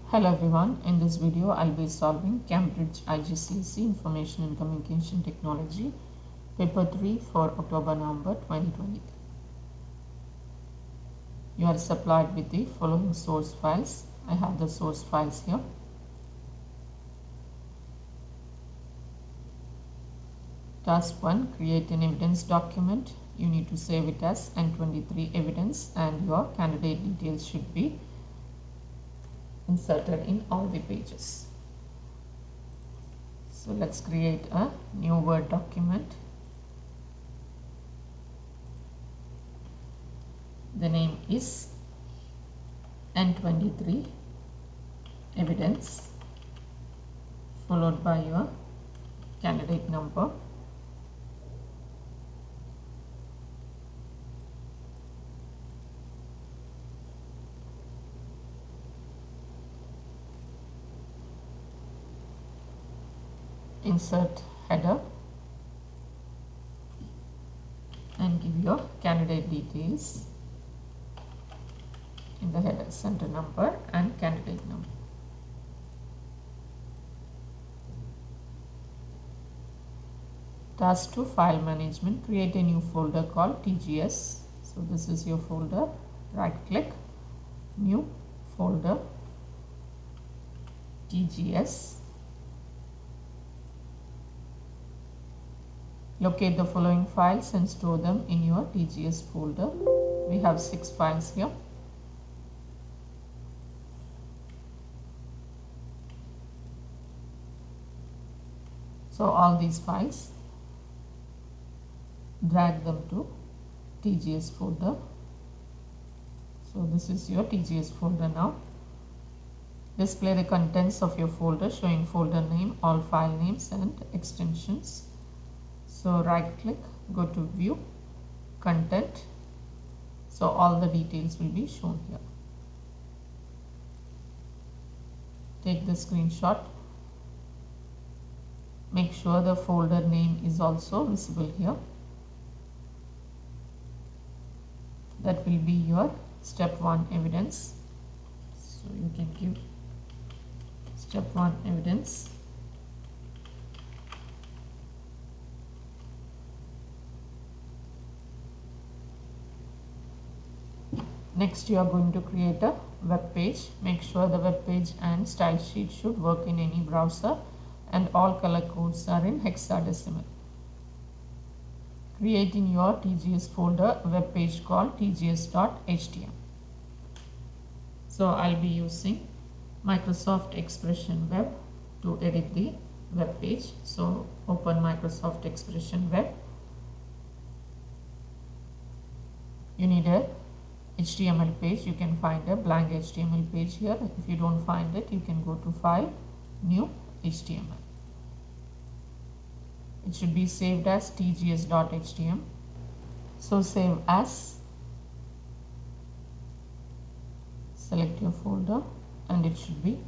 Hello everyone, in this video I'll be solving Cambridge IGCSE Information and Communication Technology Paper 3 for October-November 2023. You are supplied with the following source files. I have the source files here. Task 1, create an evidence document. You need to save it as N23 evidence and your candidate details should be inserted in all the pages. So let's create a new Word document. The name is N23 evidence followed by your candidate number. Insert header and give your candidate details in the header, center number and candidate number. Task 2, file management. Create a new folder called TGS. So this is your folder. Right click, new folder, TGS. Locate the following files and store them in your TGS folder. We have 6 files here. So all these files, drag them to TGS folder. So this is your TGS folder now. Display the contents of your folder showing folder name, all file names and extensions. So right click, go to view, content. So all the details will be shown here. Take the screenshot. Make sure the folder name is also visible here. That will be your step 1 evidence. So you can give step 1 evidence. Next you are going to create a web page. Make sure the web page and style sheet should work in any browser and all color codes are in hexadecimal. Create in your TGS folder a web page called tgs.html. So I'll be using Microsoft Expression Web to edit the web page. So open Microsoft Expression Web. You need a HTML page. You can find a blank HTML page here. If you don't find it, you can go to File, New, HTML. It should be saved as tgs.html. So save as, select your folder and it should be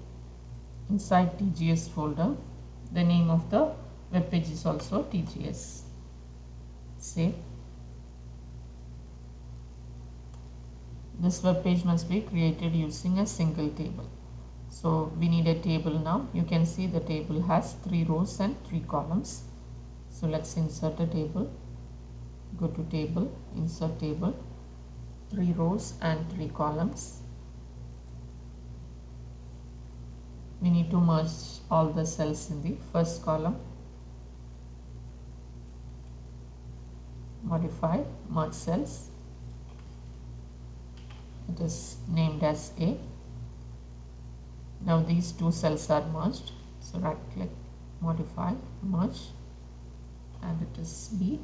inside TGS folder. The name of the web page is also TGS. Save. This web page must be created using a single table. So we need a table now. You can see the table has 3 rows and 3 columns. So let's insert a table. Go to table, insert table, 3 rows and 3 columns. We need to merge all the cells in the first column. Modify, merge cells. It is named as A. Now these 2 cells are merged. So right click, modify, merge, and it is B.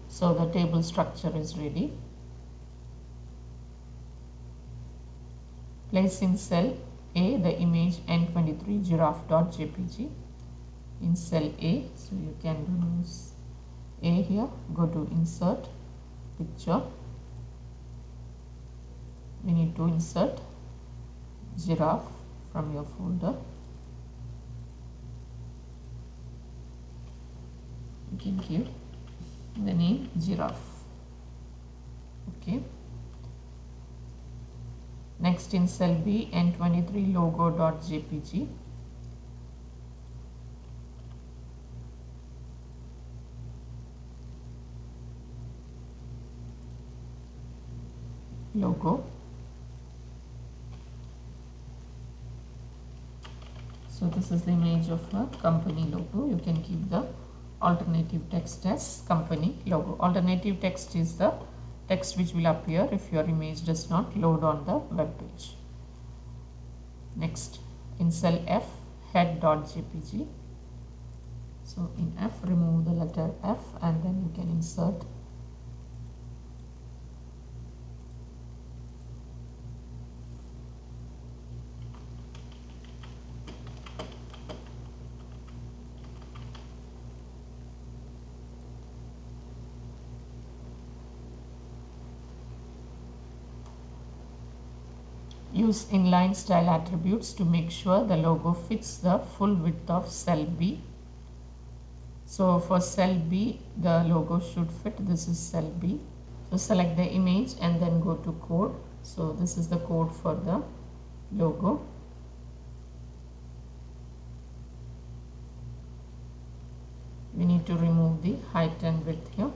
So the table structure is ready. Place in cell A the image N23 giraffe.jpg in cell A. So you can use A here. Go to insert picture. We need to insert giraffe from your folder. can give the name giraffe. Okay. Next, in cell B, N23 logo.jpg. Logo. So this is the image of a company logo. You can keep the alternative text as company logo. Alternative text is the text which will appear if your image does not load on the web page. Next, in cell F, head.jpg. So in F, remove the letter F and then you can insert use inline style attributes to make sure the logo fits the full width of cell B. So for cell B, the logo should fit. This is cell B. So select the image and then go to code. So this is the code for the logo. We need to remove the height and width here.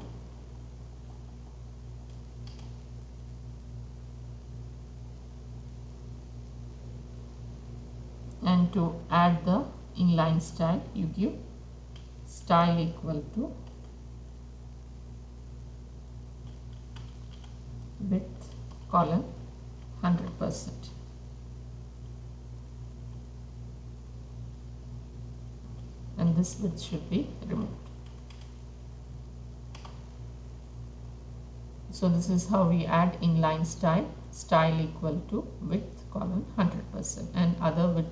And to add the inline style, you give style equal to width colon 100%. And this width should be removed. So this is how we add inline style. Style equal to width colon 100%, and other width,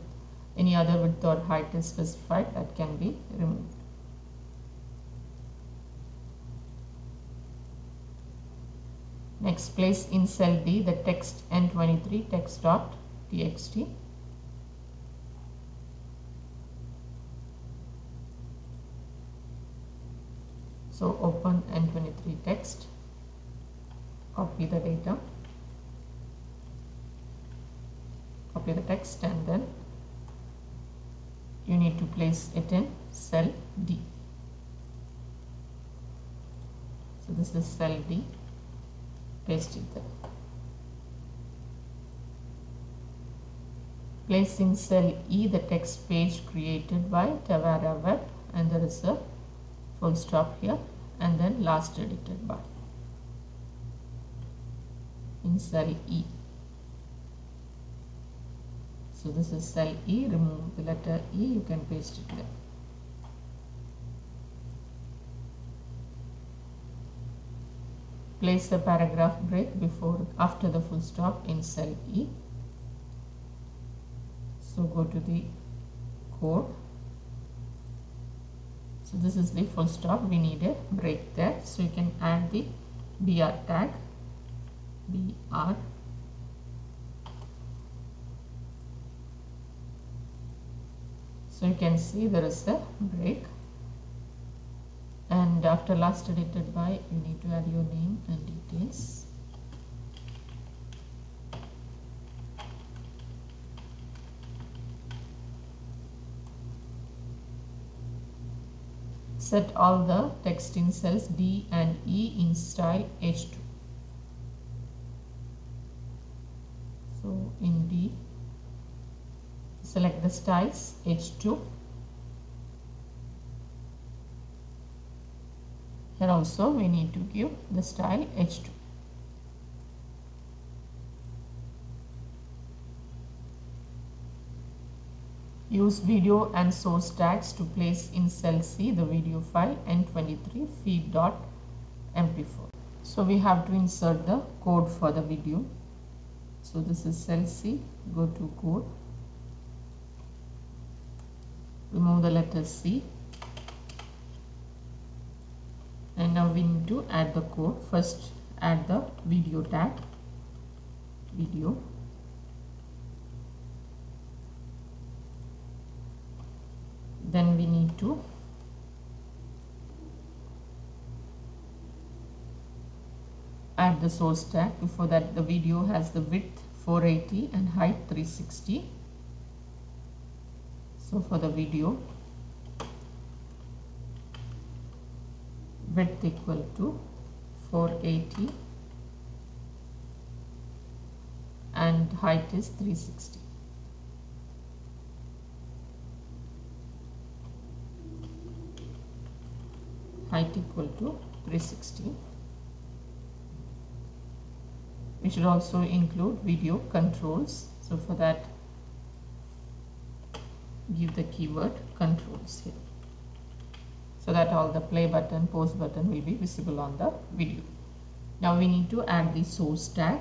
any other width or height is specified, that can be removed. Next, place in cell D the text N23 text.txt. So open N23 text, copy the data, copy the text, and then you need to place it in cell D. So this is cell D, paste it there. Place in cell E the text page created by Tavara Web, and there is a full stop here, and then last edited by in cell E. So this is cell E, remove the letter E, you can paste it there. Place a paragraph break after the full stop in cell E. So go to the code. So this is the full stop, we need a break there. So you can add the BR tag, BR. So you can see there is a break, and after last edited by, you need to add your name and details. Set all the text in cells D and E in style H2. So in D, select the styles H2. Here also we need to give the style H2. Use video and source tags to place in cell C the video file N23 feed.mp4. So we have to insert the code for the video. So this is cell C, go to code, remove the letter C, and now we need to add the code. First add the video tag, video, then we need to add the source tag. Before that, the video has the width 480 and height 360. So for the video, width equal to 480 and height is 360. Height equal to 360. We should also include video controls. So for that, give the keyword controls here, so that all the play button, pause button will be visible on the video. Now we need to add the source tag.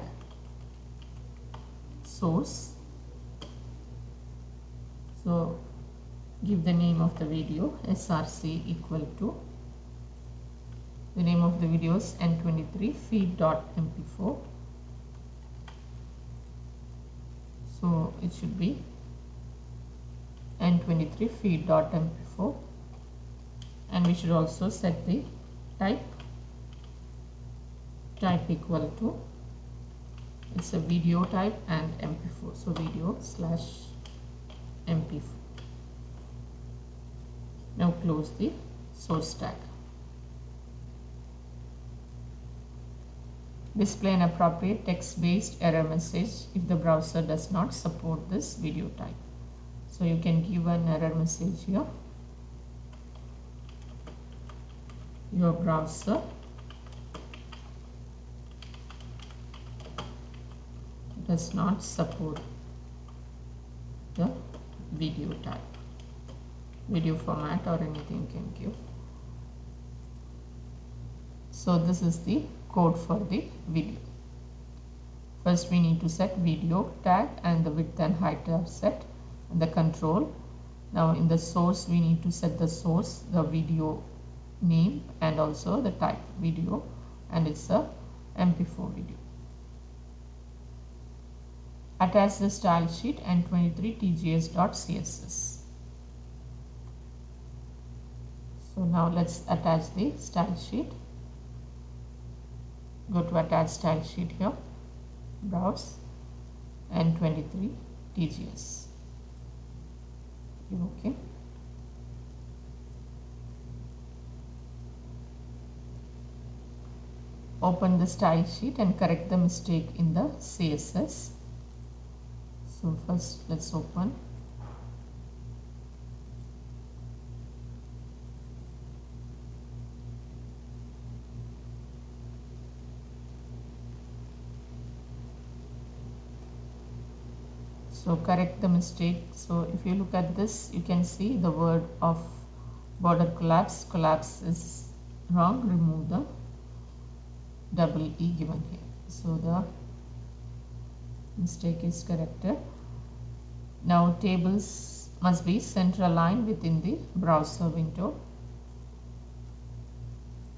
Source. So give the name of the video, src equal to, the name of the video is n23 feed.mp4. So it should be n23 feed.mp4, and we should also set the type equal to, it's a video type and mp4, so video/mp4. Now close the source tag. Display an appropriate text-based error message if the browser does not support this video type. So you can give an error message here. Your browser does not support the video type, video format or anything you can give. So this is the code for the video. First we need to set video tag, and the width and height are set, and the control. Now in the source we need to set the source, the video name, and also the type video, and it's a mp4 video. Attach the style sheet n23tgs.css. So now let's attach the style sheet. Go to attach style sheet here, browse, n23tgs. Okay. Open the style sheet and correct the mistake in the CSS. So first let's open. So correct the mistake. So if you look at this, you can see the word of border collapse. Collapse is wrong. Remove the double E given here. So the mistake is corrected. Now tables must be center aligned within the browser window.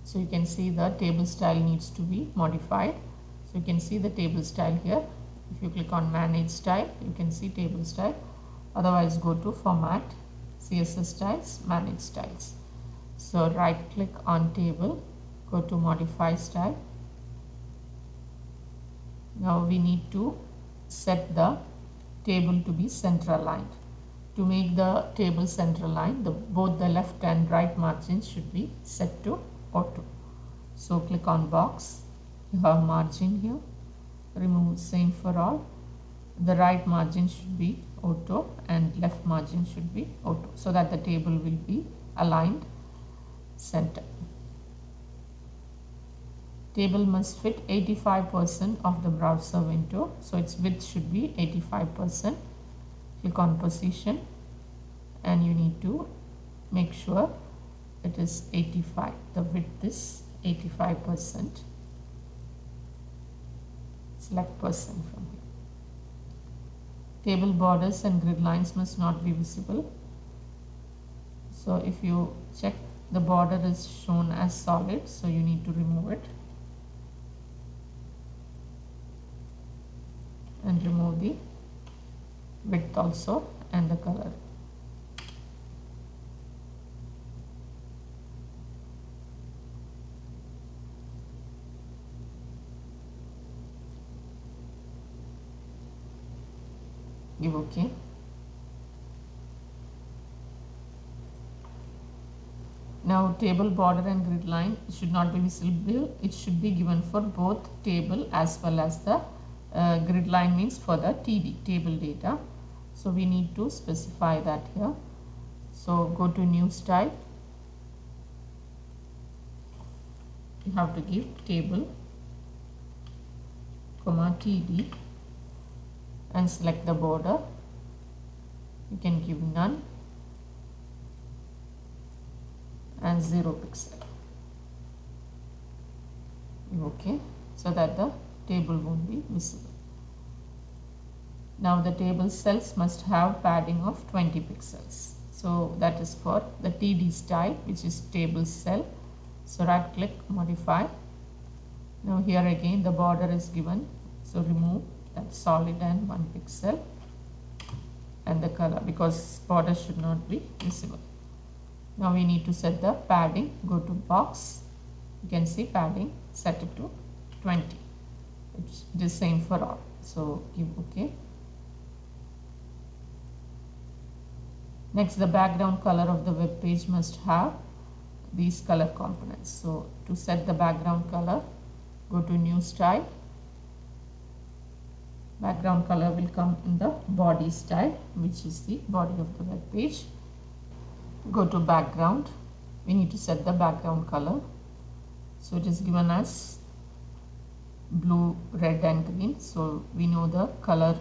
So you can see the table style needs to be modified. So you can see the table style here. If you click on manage style, you can see table style. Otherwise go to format, CSS styles, manage styles. So right click on table, go to modify style. Now we need to set the table to be center aligned. To make the table center aligned, both the left and right margins should be set to auto. So click on box, you have margin here. Remove same for all. The right margin should be auto and left margin should be auto, so that the table will be aligned center. Table must fit 85% of the browser window, so its width should be 85%. Click on position and you need to make sure it is 85. The width is 85%. Select percent from here. Table borders and grid lines must not be visible. So if you check, the border is shown as solid, so you need to remove it. And remove the width also and the color. Give OK. Now table border and grid line should not be visible. It should be given for both table as well as the grid line, means for the TD, table data. So we need to specify that here. So go to new style. You have to give table, comma TD, and select the border. You can give none and 0 pixel. Okay, so that the table won't be visible. Now the table cells must have padding of 20 pixels. So that is for the TD style, which is table cell. So right click, modify. Now here again the border is given. So remove that solid and 1 pixel, and the color, because border should not be visible. Now we need to set the padding. Go to box. You can see padding, set it to 20. It is same for all. So give OK. Next, the background color of the web page must have these color components. So to set the background color, go to new style. Background color will come in the body style, which is the body of the web page. Go to background. We need to set the background color. So it is given as blue, red and green. So we know the color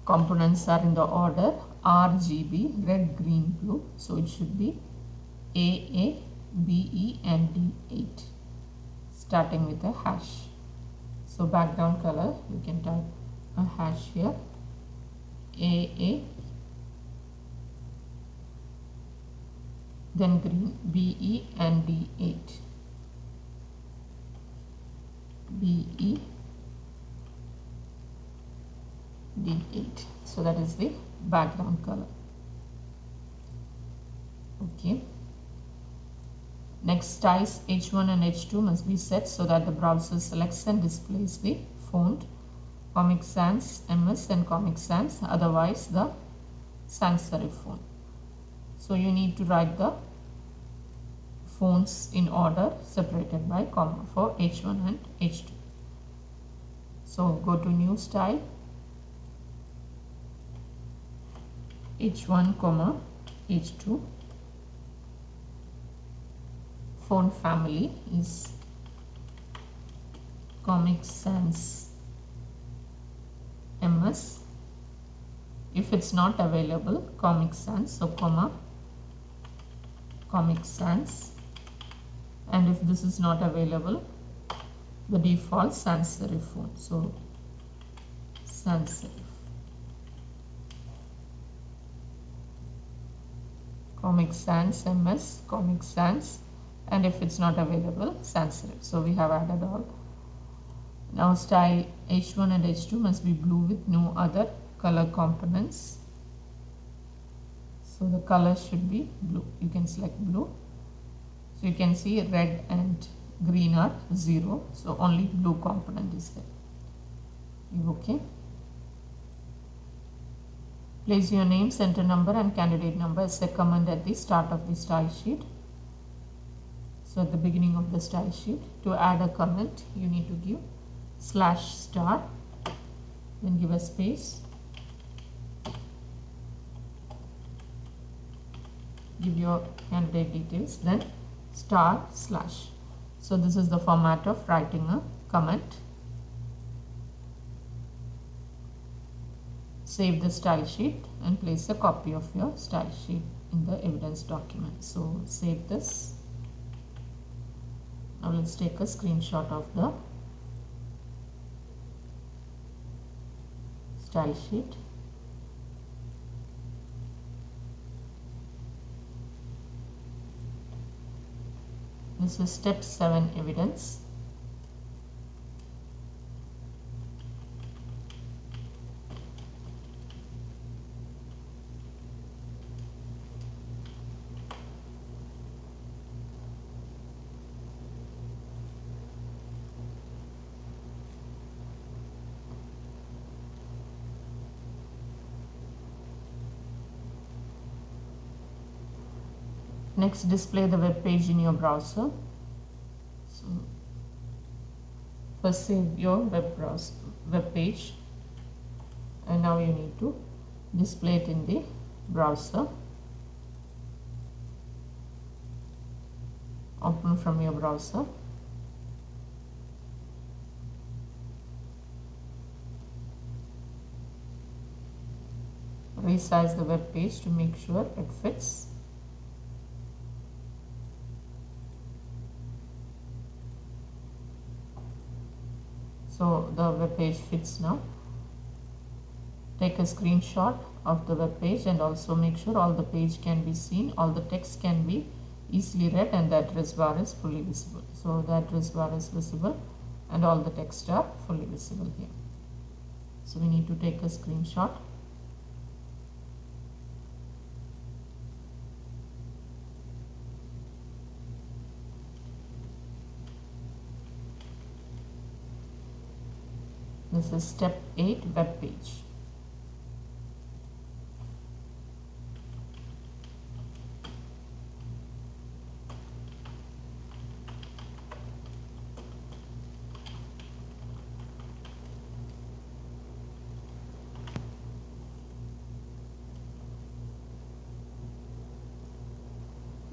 components are in the order RGB, red, green, blue. So it should be AA, BE and D8, starting with a hash. So background color, you can type a hash here, AA, then green, BE and D8, BE, D8. So that is the background color. Okay. Next, styles H1 and H2 must be set so that the browser selects and displays the font Comic Sans MS and Comic Sans, otherwise the sans serif font. So you need to write the fonts in order separated by comma for H1 and H2. So go to new style, H1 comma H2. Font family is Comic Sans MS. If it's not available, Comic Sans, so comma Comic Sans, and if this is not available, the default sans serif font, so sans serif, Comic Sans MS, Comic Sans, and if it's not available, sans serif. So we have added all. Now style H1 and H2 must be blue with no other color components. So the color should be blue. You can select blue. So you can see red and green are 0. So only blue component is there. Okay. Place your name, center number and candidate number as a comment at the start of the style sheet. So at the beginning of the style sheet, to add a comment, you need to give /*, then give a space, give your candidate details, then */. So this is the format of writing a comment. Save the style sheet and place a copy of your style sheet in the evidence document. So save this. Now let's take a screenshot of the style sheet. This is step 7 evidence. Next, display the web page in your browser. So first save your web page, and now you need to display it in the browser. Open from your browser. Resize the web page to make sure it fits. So the web page fits now. Take a screenshot of the web page and also make sure all the page can be seen, all the text can be easily read, and the address bar is fully visible. So the address bar is visible and all the text are fully visible here. So we need to take a screenshot. This is step 8, web page.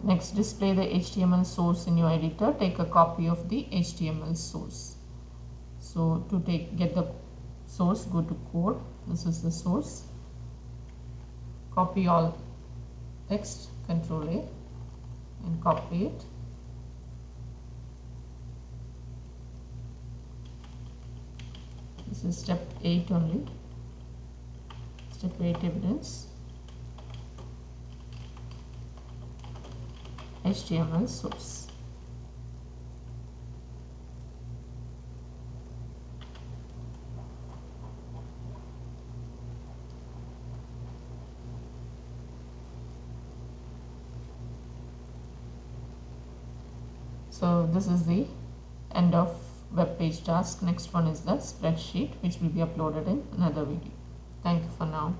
Next, display the HTML source in your editor. Take a copy of the HTML source. So to get the source, go to code. This is the source. Copy all text, Ctrl A, and copy it. This is step 8 only. Step 8 evidence. HTML source. So this is the end of web page task. Next one is the spreadsheet, which will be uploaded in another video. Thank you for now.